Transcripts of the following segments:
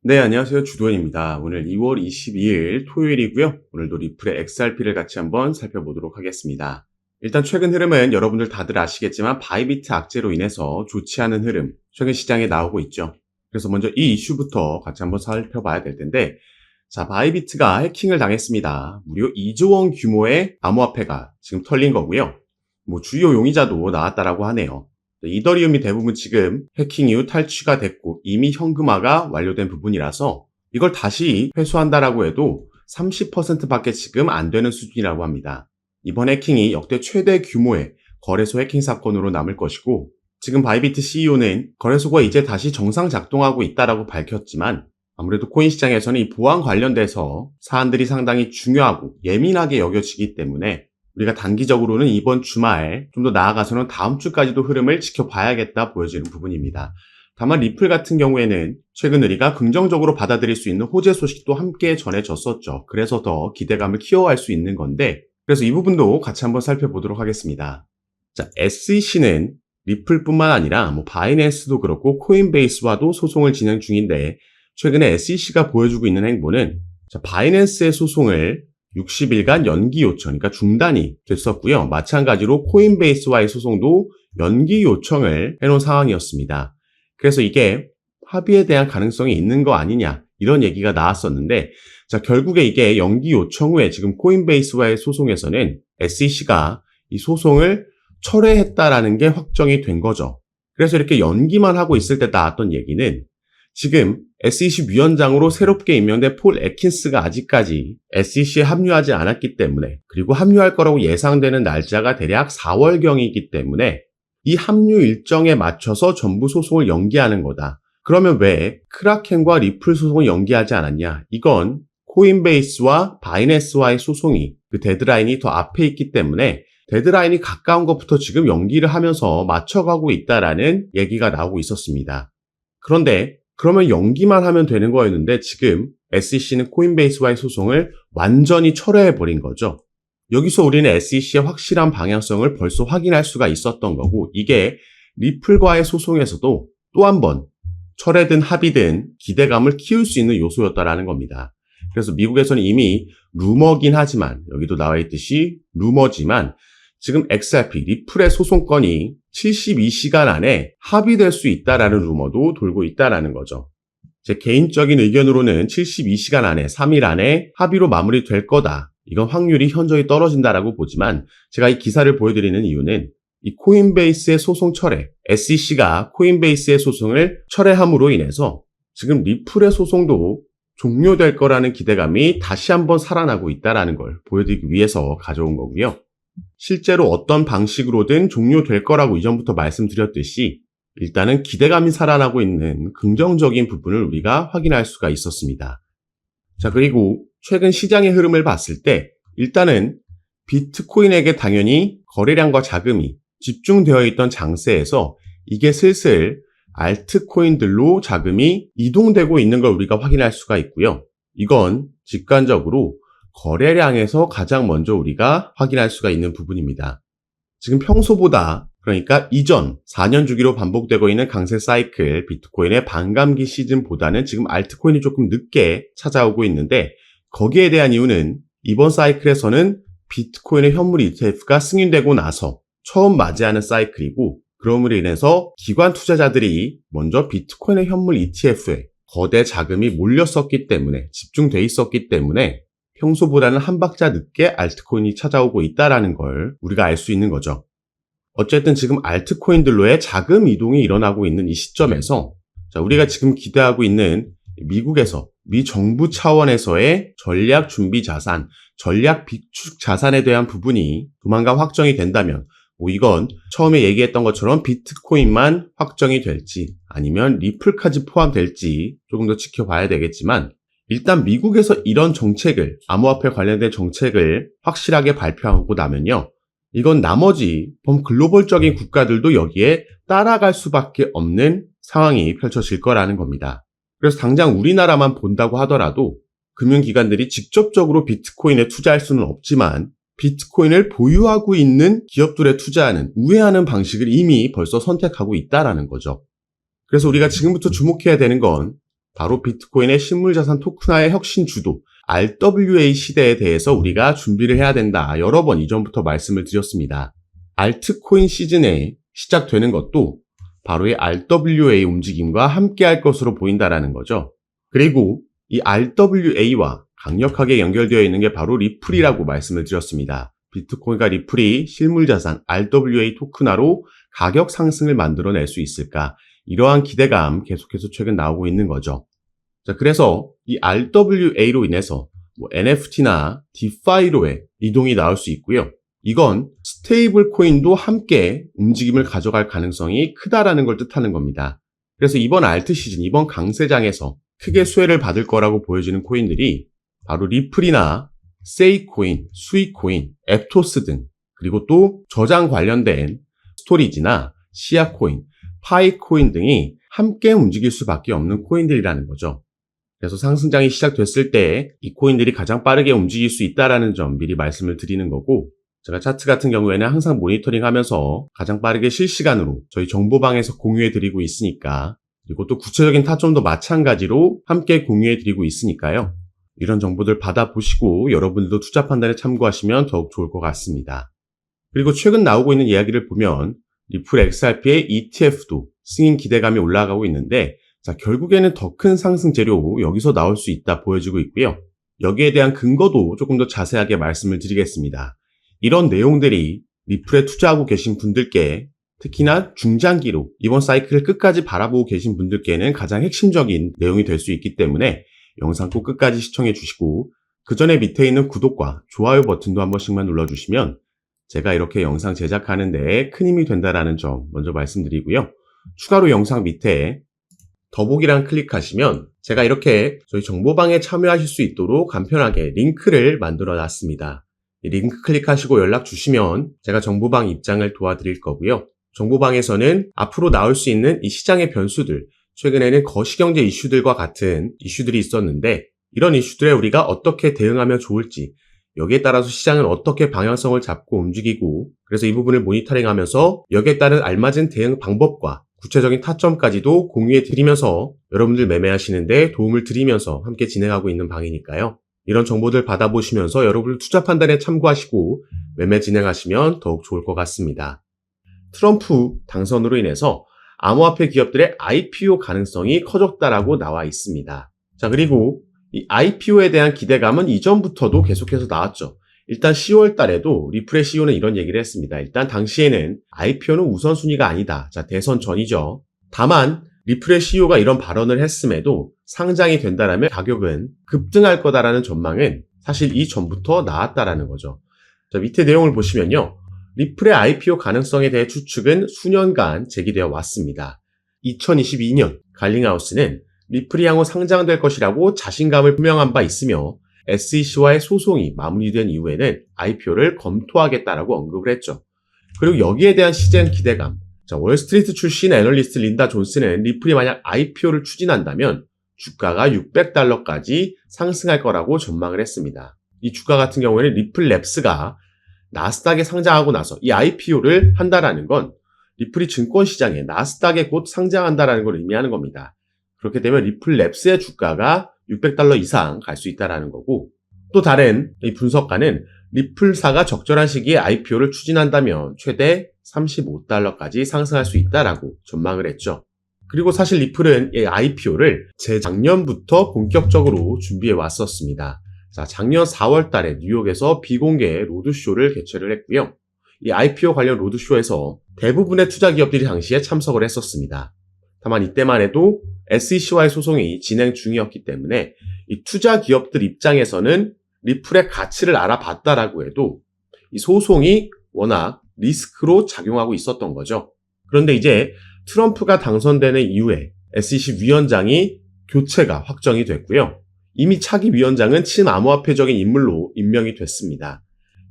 네, 안녕하세요. 주도현입니다. 오늘 2월 22일 토요일이고요. 오늘도 리플의 XRP를 같이 한번 살펴보도록 하겠습니다. 일단 최근 흐름은 여러분들 다들 아시겠지만 바이비트 악재로 인해서 좋지 않은 흐름, 최근 시장에 나오고 있죠. 그래서 먼저 이 이슈부터 같이 한번 살펴봐야 될 텐데, 자, 바이비트가 해킹을 당했습니다. 무려 2조 원 규모의 암호화폐가 지금 털린 거고요. 주요 용의자도 나왔다라고 하네요. 이더리움이 대부분 지금 해킹 이후 탈취가 됐고 이미 현금화가 완료된 부분이라서 이걸 다시 회수한다라고 해도 30%밖에 지금 안 되는 수준이라고 합니다. 이번 해킹이 역대 최대 규모의 거래소 해킹 사건으로 남을 것이고, 지금 바이비트 CEO는 거래소가 이제 다시 정상 작동하고 있다라고 밝혔지만, 아무래도 코인 시장에서는 이 보안 관련돼서 사안들이 상당히 중요하고 예민하게 여겨지기 때문에 우리가 단기적으로는 이번 주말, 좀 더 나아가서는 다음 주까지도 흐름을 지켜봐야겠다 보여지는 부분입니다. 다만 리플 같은 경우에는 최근 우리가 긍정적으로 받아들일 수 있는 호재 소식도 함께 전해졌었죠. 그래서 더 기대감을 키워갈 수 있는 건데, 그래서 이 부분도 같이 한번 살펴보도록 하겠습니다. 자, SEC는 리플뿐만 아니라 바이낸스도 그렇고 코인베이스와도 소송을 진행 중인데, 최근에 SEC가 보여주고 있는 행보는 바이낸스의 소송을 60일간 연기 요청, 그러니까 중단이 됐었고요. 마찬가지로 코인베이스와의 소송도 연기 요청을 해놓은 상황이었습니다. 그래서 이게 합의에 대한 가능성이 있는 거 아니냐, 이런 얘기가 나왔었는데, 자, 결국에 이게 연기 요청 후에 지금 코인베이스와의 소송에서는 SEC가 이 소송을 철회했다라는 게 확정이 된 거죠. 그래서 이렇게 연기만 하고 있을 때 나왔던 얘기는, 지금 SEC 위원장으로 새롭게 임명된 폴 애킨스가 아직까지 SEC에 합류하지 않았기 때문에, 그리고 합류할 거라고 예상되는 날짜가 대략 4월경이기 때문에 이 합류 일정에 맞춰서 전부 소송을 연기하는 거다. 그러면 왜 크라켄과 리플 소송을 연기하지 않았냐? 이건 코인베이스와 바이낸스와의 소송이 그 데드라인이 더 앞에 있기 때문에 데드라인이 가까운 것부터 지금 연기를 하면서 맞춰가고 있다라는 얘기가 나오고 있었습니다. 그런데 그러면 연기만 하면 되는 거였는데 지금 SEC는 코인베이스와의 소송을 완전히 철회해버린 거죠. 여기서 우리는 SEC의 확실한 방향성을 벌써 확인할 수가 있었던 거고, 이게 리플과의 소송에서도 또 한 번 철회든 합의든 기대감을 키울 수 있는 요소였다라는 겁니다. 그래서 미국에서는 이미 루머긴 하지만, 여기도 나와 있듯이 루머지만, 지금 XRP, 리플의 소송건이 72시간 안에 합의될 수 있다라는 루머도 돌고 있다라는 거죠. 제 개인적인 의견으로는 72시간 안에, 3일 안에 합의로 마무리될 거다. 이건 확률이 현저히 떨어진다라고 보지만, 제가 이 기사를 보여드리는 이유는 이 코인베이스의 소송 철회, SEC가 코인베이스의 소송을 철회함으로 인해서 지금 리플의 소송도 종료될 거라는 기대감이 다시 한번 살아나고 있다라는 걸 보여드리기 위해서 가져온 거고요. 실제로 어떤 방식으로든 종료될 거라고 이전부터 말씀드렸듯이 일단은 기대감이 살아나고 있는 긍정적인 부분을 우리가 확인할 수가 있었습니다. 자, 그리고 최근 시장의 흐름을 봤을 때 일단은 비트코인에게 당연히 거래량과 자금이 집중되어 있던 장세에서 이게 슬슬 알트코인들로 자금이 이동되고 있는 걸 우리가 확인할 수가 있고요. 이건 직관적으로 거래량에서 가장 먼저 우리가 확인할 수가 있는 부분입니다. 지금 평소보다, 그러니까 이전 4년 주기로 반복되고 있는 강세 사이클 비트코인의 반감기 시즌보다는 지금 알트코인이 조금 늦게 찾아오고 있는데, 거기에 대한 이유는 이번 사이클에서는 비트코인의 현물 ETF가 승인되고 나서 처음 맞이하는 사이클이고, 그럼으로 인해서 기관 투자자들이 먼저 비트코인의 현물 ETF에 거대 자금이 몰렸었기 때문에, 집중돼 있었기 때문에 평소보다는 한 박자 늦게 알트코인이 찾아오고 있다라는 걸 우리가 알 수 있는 거죠. 어쨌든 지금 알트코인들로의 자금 이동이 일어나고 있는 이 시점에서, 자, 우리가 지금 기대하고 있는 미국에서, 미 정부 차원에서의 전략 준비 자산, 전략 비축 자산에 대한 부분이 조만간 확정이 된다면, 이건 처음에 얘기했던 것처럼 비트코인만 확정이 될지 아니면 리플까지 포함될지 조금 더 지켜봐야 되겠지만, 일단 미국에서 이런 정책을, 암호화폐 관련된 정책을 확실하게 발표하고 나면요, 이건 나머지 글로벌적인 국가들도 여기에 따라갈 수밖에 없는 상황이 펼쳐질 거라는 겁니다. 그래서 당장 우리나라만 본다고 하더라도 금융기관들이 직접적으로 비트코인에 투자할 수는 없지만 비트코인을 보유하고 있는 기업들에 투자하는, 우회하는 방식을 이미 벌써 선택하고 있다라는 거죠. 그래서 우리가 지금부터 주목해야 되는 건 바로 비트코인의 실물자산 토큰화의 혁신 주도 RWA 시대에 대해서 우리가 준비를 해야 된다. 여러 번 이전부터 말씀을 드렸습니다. 알트코인 시즌에 시작되는 것도 바로 이 RWA 움직임과 함께 할 것으로 보인다라는 거죠. 그리고 이 RWA와 강력하게 연결되어 있는 게 바로 리플이라고 말씀을 드렸습니다. 비트코인과 리플이 실물자산 RWA 토큰화로 가격 상승을 만들어낼 수 있을까? 이러한 기대감 계속해서 최근 나오고 있는 거죠. 자, 그래서 이 RWA로 인해서 NFT나 DeFi로의 이동이 나올 수 있고요. 이건 스테이블 코인도 함께 움직임을 가져갈 가능성이 크다라는 걸 뜻하는 겁니다. 그래서 이번 알트 시즌, 이번 강세장에서 크게 수혜를 받을 거라고 보여지는 코인들이 바로 리플이나 세이코인, 수이코인, 앱토스 등, 그리고 또 저장 관련된 스토리지나 시아코인, 파이코인 등이 함께 움직일 수밖에 없는 코인들이라는 거죠. 그래서 상승장이 시작됐을 때 이 코인들이 가장 빠르게 움직일 수 있다는 점 미리 말씀을 드리는 거고, 제가 차트 같은 경우에는 항상 모니터링 하면서 가장 빠르게 실시간으로 저희 정보방에서 공유해 드리고 있으니까, 그리고 또 구체적인 타점도 마찬가지로 함께 공유해 드리고 있으니까요. 이런 정보들 받아보시고 여러분들도 투자 판단에 참고하시면 더욱 좋을 것 같습니다. 그리고 최근 나오고 있는 이야기를 보면 리플 XRP의 ETF도 승인 기대감이 올라가고 있는데, 자, 결국에는 더 큰 상승 재료 여기서 나올 수 있다 보여지고 있고요. 여기에 대한 근거도 조금 더 자세하게 말씀을 드리겠습니다. 이런 내용들이 리플에 투자하고 계신 분들께, 특히나 중장기로 이번 사이클을 끝까지 바라보고 계신 분들께는 가장 핵심적인 내용이 될 수 있기 때문에 영상 꼭 끝까지 시청해 주시고, 그 전에 밑에 있는 구독과 좋아요 버튼도 한 번씩만 눌러주시면 제가 이렇게 영상 제작하는 데 큰 힘이 된다는 점 먼저 말씀드리고요. 추가로 영상 밑에 더보기란 클릭하시면 제가 이렇게 저희 정보방에 참여하실 수 있도록 간편하게 링크를 만들어 놨습니다. 이 링크 클릭하시고 연락 주시면 제가 정보방 입장을 도와드릴 거고요. 정보방에서는 앞으로 나올 수 있는 이 시장의 변수들, 최근에는 거시경제 이슈들과 같은 이슈들이 있었는데, 이런 이슈들에 우리가 어떻게 대응하면 좋을지, 여기에 따라서 시장은 어떻게 방향성을 잡고 움직이고, 그래서 이 부분을 모니터링하면서 여기에 따른 알맞은 대응 방법과 구체적인 타점까지도 공유해 드리면서 여러분들 매매하시는데 도움을 드리면서 함께 진행하고 있는 방이니까요. 이런 정보들 받아보시면서 여러분들 투자 판단에 참고하시고 매매 진행하시면 더욱 좋을 것 같습니다. 트럼프 당선으로 인해서 암호화폐 기업들의 IPO 가능성이 커졌다라고 나와 있습니다. 자, 그리고 이 IPO에 대한 기대감은 이전부터도 계속해서 나왔죠. 일단 10월 달에도 리플의 CEO는 이런 얘기를 했습니다. 일단 당시에는 IPO는 우선순위가 아니다. 자, 대선 전이죠. 다만 리플의 CEO가 이런 발언을 했음에도 상장이 된다라면 가격은 급등할 거다라는 전망은 사실 이전부터 나왔다라는 거죠. 자, 밑에 내용을 보시면요. 리플의 IPO 가능성에 대해 추측은 수년간 제기되어 왔습니다. 2022년 갈링하우스는 리플이 향후 상장될 것이라고 자신감을 표명한 바 있으며 SEC와의 소송이 마무리된 이후에는 IPO를 검토하겠다라고 언급을 했죠. 그리고 여기에 대한 시장 기대감. 자, 월스트리트 출신 애널리스트 린다 존스는 리플이 만약 IPO를 추진한다면 주가가 $600까지 상승할 거라고 전망을 했습니다. 이 주가 같은 경우에는 리플랩스가 나스닥에 상장하고 나서 이 IPO를 한다라는 건 리플이 증권시장에 나스닥에 곧 상장한다라는 걸 의미하는 겁니다. 그렇게 되면 리플랩스의 주가가 $600 이상 갈 수 있다라는 거고, 또 다른 이 분석가는 리플사가 적절한 시기에 IPO를 추진한다면 최대 $35까지 상승할 수 있다라고 전망을 했죠. 그리고 사실 리플은 이 IPO를 재작년부터 본격적으로 준비해 왔었습니다. 자, 작년 4월 달에 뉴욕에서 비공개 로드쇼를 개최를 했고요. 이 IPO 관련 로드쇼에서 대부분의 투자 기업들이 당시에 참석을 했었습니다. 다만 이때만 해도 SEC와의 소송이 진행 중이었기 때문에 이 투자 기업들 입장에서는 리플의 가치를 알아봤다라고 해도 이 소송이 워낙 리스크로 작용하고 있었던 거죠. 그런데 이제 트럼프가 당선되는 이후에 SEC 위원장이 교체가 확정이 됐고요. 이미 차기 위원장은 친암호화폐적인 인물로 임명이 됐습니다.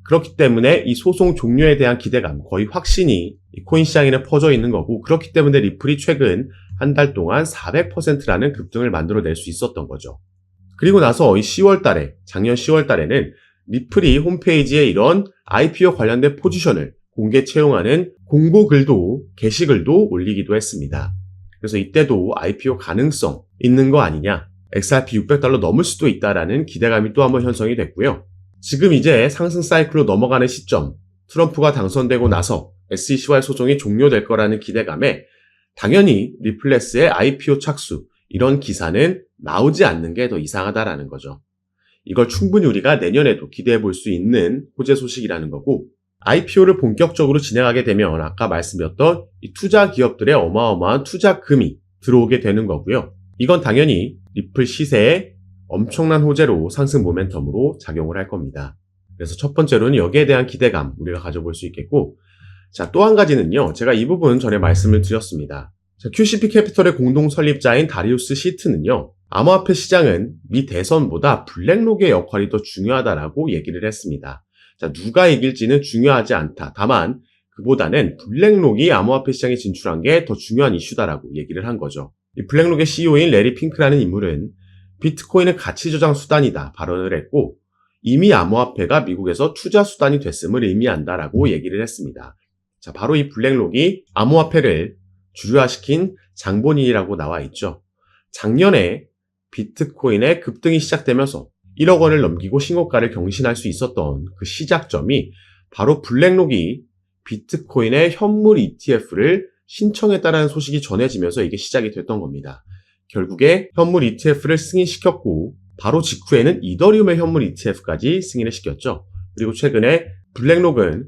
그렇기 때문에 이 소송 종료에 대한 기대감, 거의 확신이 이 코인 시장에는 퍼져 있는 거고, 그렇기 때문에 리플이 최근 한 달 동안 400%라는 급등을 만들어낼 수 있었던 거죠. 그리고 나서 이 10월 달에, 작년 10월 달에는 리플이 홈페이지에 이런 IPO 관련된 포지션을 공개 채용하는 공고글도, 게시글도 올리기도 했습니다. 그래서 이때도 IPO 가능성 있는 거 아니냐, XRP $600 넘을 수도 있다라는 기대감이 또 한번 형성이 됐고요. 지금 이제 상승 사이클로 넘어가는 시점, 트럼프가 당선되고 나서 SEC와의 소송이 종료될 거라는 기대감에 당연히 리플레스의 IPO 착수, 이런 기사는 나오지 않는 게 더 이상하다라는 거죠. 이걸 충분히 우리가 내년에도 기대해 볼 수 있는 호재 소식이라는 거고, IPO를 본격적으로 진행하게 되면 아까 말씀드렸던 이 투자 기업들의 어마어마한 투자금이 들어오게 되는 거고요. 이건 당연히 리플 시세에 엄청난 호재로 상승 모멘텀으로 작용을 할 겁니다. 그래서 첫 번째로는 여기에 대한 기대감 우리가 가져볼 수 있겠고, 자, 또 한 가지는요. 제가 이 부분 전에 말씀을 드렸습니다. 자, QCP 캐피털의 공동 설립자인 다리우스 시트는요. 암호화폐 시장은 미 대선보다 블랙록의 역할이 더 중요하다라고 얘기를 했습니다. 자, 누가 이길지는 중요하지 않다. 다만 그보다는 블랙록이 암호화폐 시장에 진출한 게 더 중요한 이슈다라고 얘기를 한 거죠. 이 블랙록의 CEO인 레리 핑크라는 인물은 비트코인은 가치 저장 수단이다 발언을 했고, 이미 암호화폐가 미국에서 투자 수단이 됐음을 의미한다라고 얘기를 했습니다. 자, 바로 이 블랙록이 암호화폐를 주류화시킨 장본인이라고 나와 있죠. 작년에 비트코인의 급등이 시작되면서 1억 원을 넘기고 신고가를 경신할 수 있었던 그 시작점이 바로 블랙록이 비트코인의 현물 ETF를 신청했다라는 소식이 전해지면서 이게 시작이 됐던 겁니다. 결국에 현물 ETF를 승인시켰고, 바로 직후에는 이더리움의 현물 ETF까지 승인을 시켰죠. 그리고 최근에 블랙록은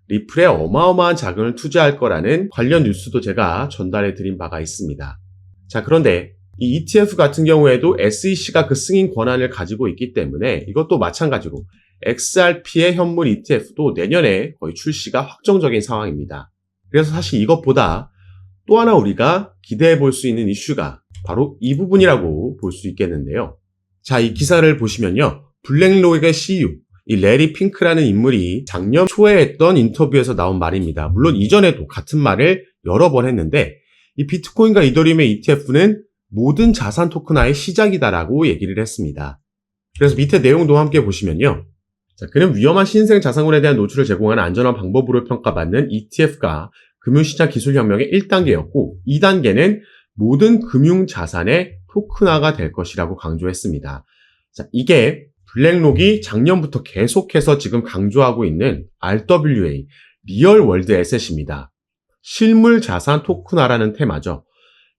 리플에 어마어마한 자금을 투자할 거라는 관련 뉴스도 제가 전달해 드린 바가 있습니다. 자, 그런데 이 ETF 같은 경우에도 SEC가 그 승인 권한을 가지고 있기 때문에 이것도 마찬가지로 XRP의 현물 ETF도 내년에 거의 출시가 확정적인 상황입니다. 그래서 사실 이것보다 또 하나 우리가 기대해 볼 수 있는 이슈가 바로 이 부분이라고 볼 수 있겠는데요. 자, 이 기사를 보시면요. 블랙록의 CEO, 이 레리 핑크라는 인물이 작년 초에 했던 인터뷰에서 나온 말입니다. 물론 이전에도 같은 말을 여러 번 했는데, 이 비트코인과 이더리움의 ETF는 모든 자산 토큰화의 시작이다라고 얘기를 했습니다. 그래서 밑에 내용도 함께 보시면요. 자, 그는 위험한 신생 자산군에 대한 노출을 제공하는 안전한 방법으로 평가받는 ETF가 금융시장 기술혁명의 1단계였고, 2단계는 모든 금융자산의 토큰화가 될 것이라고 강조했습니다. 자, 이게 블랙록이 작년부터 계속해서 지금 강조하고 있는 RWA, 리얼 월드 에셋입니다. 실물 자산 토큰화라는 테마죠.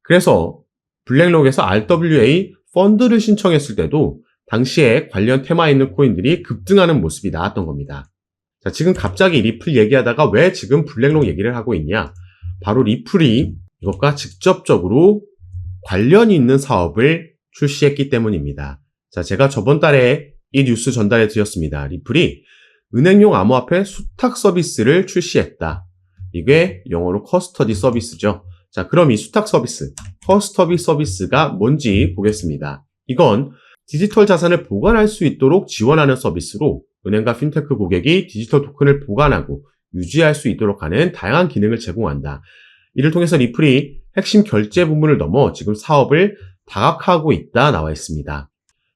그래서 블랙록에서 RWA 펀드를 신청했을 때도 당시에 관련 테마에 있는 코인들이 급등하는 모습이 나왔던 겁니다. 자, 지금 갑자기 리플 얘기하다가 왜 지금 블랙록 얘기를 하고 있냐? 바로 리플이 이것과 직접적으로 관련이 있는 사업을 출시했기 때문입니다. 자, 제가 저번 달에 이 뉴스 전달해 드렸습니다. 리플이 은행용 암호화폐 수탁 서비스를 출시했다. 이게 영어로 커스터디 서비스죠. 자, 그럼 이 수탁 서비스, 커스터디 서비스가 뭔지 보겠습니다. 이건 디지털 자산을 보관할 수 있도록 지원하는 서비스로 은행과 핀테크 고객이 디지털 토큰을 보관하고 유지할 수 있도록 하는 다양한 기능을 제공한다. 이를 통해서 리플이 핵심 결제 부분을 넘어 지금 사업을 다각화하고 있다 나와 있습니다.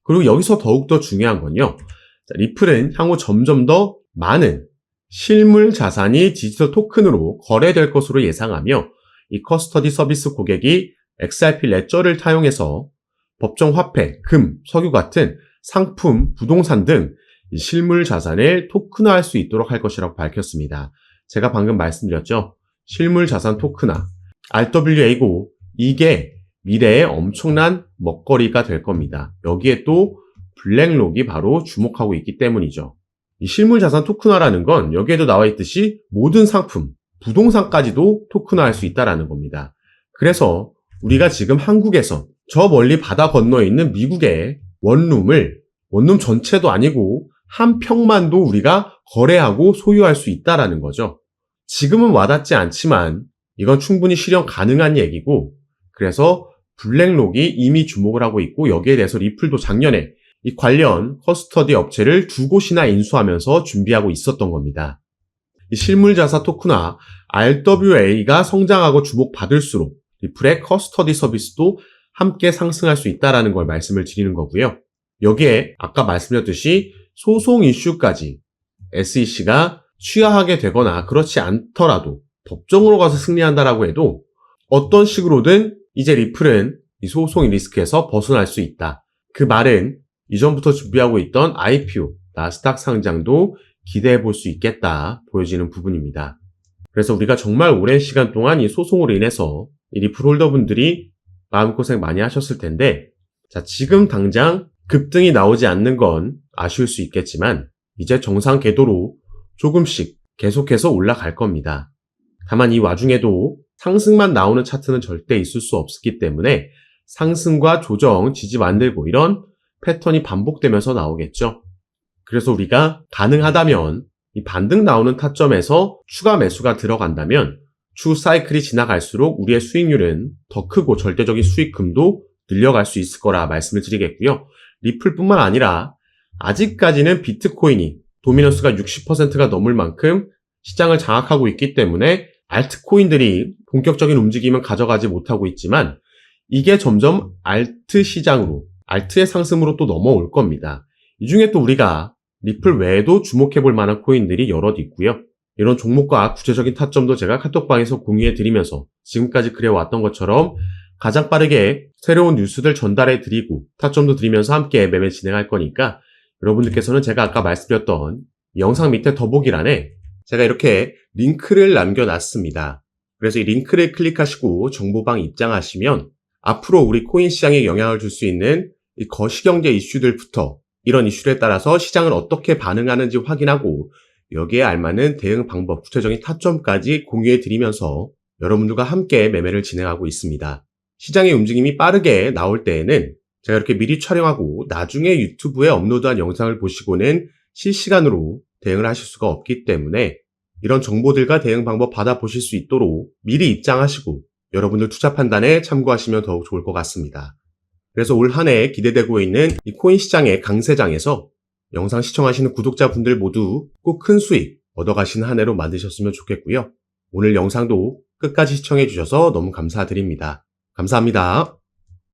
그리고 여기서 더욱더 중요한 건요. 자, 리플은 향후 점점 더 많은 실물 자산이 디지털 토큰으로 거래될 것으로 예상하며, 이 커스터디 서비스 고객이 XRP 레저를 타용해서 법정 화폐, 금, 석유 같은 상품, 부동산 등 실물 자산을 토큰화할 수 있도록 할 것이라고 밝혔습니다. 제가 방금 말씀드렸죠. 실물 자산 토큰화, RWA고 이게 미래의 엄청난 먹거리가 될 겁니다. 여기에 또 블랙록이 바로 주목하고 있기 때문이죠. 이 실물 자산 토큰화라는 건 여기에도 나와 있듯이 모든 상품, 부동산까지도 토큰화할 수 있다는 겁니다. 그래서 우리가 지금 한국에서 저 멀리 바다 건너에 있는 미국의 원룸 전체도 아니고 한 평만도 우리가 거래하고 소유할 수 있다는 거죠. 지금은 와닿지 않지만 이건 충분히 실현 가능한 얘기고, 그래서 블랙록이 이미 주목을 하고 있고, 여기에 대해서 리플도 작년에 이 관련 커스터디 업체를 2곳이나 인수하면서 준비하고 있었던 겁니다. 이 실물자산 토큰화 RWA가 성장하고 주목받을수록 리플의 커스터디 서비스도 함께 상승할 수 있다는 걸 말씀을 드리는 거고요. 여기에 아까 말씀드렸듯이 소송 이슈까지 SEC가 취하하게 되거나 그렇지 않더라도 법정으로 가서 승리한다라고 해도 어떤 식으로든 이제 리플은 이 소송 리스크에서 벗어날 수 있다. 그 말은 이전부터 준비하고 있던 IPO, 나스닥 상장도 기대해 볼 수 있겠다 보여지는 부분입니다. 그래서 우리가 정말 오랜 시간 동안 이 소송으로 인해서 이 리플 홀더분들이 마음고생 많이 하셨을 텐데, 자, 지금 당장 급등이 나오지 않는 건 아쉬울 수 있겠지만 이제 정상 궤도로 조금씩 계속해서 올라갈 겁니다. 다만 이 와중에도 상승만 나오는 차트는 절대 있을 수 없기 때문에 상승과 조정, 지지 만들고 이런 패턴이 반복되면서 나오겠죠. 그래서 우리가 가능하다면 이 반등 나오는 타점에서 추가 매수가 들어간다면 추 사이클이 지나갈수록 우리의 수익률은 더 크고 절대적인 수익금도 늘려갈 수 있을 거라 말씀을 드리겠고요. 리플뿐만 아니라 아직까지는 비트코인이 도미넌스가 60%가 넘을 만큼 시장을 장악하고 있기 때문에 알트코인들이 본격적인 움직임은 가져가지 못하고 있지만 이게 점점 알트 시장으로, 알트의 상승으로 또 넘어올 겁니다. 이 중에 또 우리가 리플 외에도 주목해 볼 만한 코인들이 여럿 있고요. 이런 종목과 구체적인 타점도 제가 카톡방에서 공유해 드리면서 지금까지 그래왔던 것처럼 가장 빠르게 새로운 뉴스들 전달해 드리고 타점도 드리면서 함께 매매 진행할 거니까 여러분들께서는 제가 아까 말씀드렸던 영상 밑에 더보기란에 제가 이렇게 링크를 남겨놨습니다. 그래서 이 링크를 클릭하시고 정보방 입장하시면 앞으로 우리 코인 시장에 영향을 줄 수 있는 이 거시경제 이슈들부터 이런 이슈에 따라서 시장을 어떻게 반응하는지 확인하고 여기에 알맞는 대응 방법, 구체적인 타점까지 공유해 드리면서 여러분들과 함께 매매를 진행하고 있습니다. 시장의 움직임이 빠르게 나올 때에는 제가 이렇게 미리 촬영하고 나중에 유튜브에 업로드한 영상을 보시고는 실시간으로 대응을 하실 수가 없기 때문에 이런 정보들과 대응 방법 받아보실 수 있도록 미리 입장하시고 여러분들 투자 판단에 참고하시면 더욱 좋을 것 같습니다. 그래서 올 한 해 기대되고 있는 이 코인 시장의 강세장에서 영상 시청하시는 구독자분들 모두 꼭 큰 수익 얻어가시는 한 해로 만드셨으면 좋겠고요. 오늘 영상도 끝까지 시청해 주셔서 너무 감사드립니다. 감사합니다.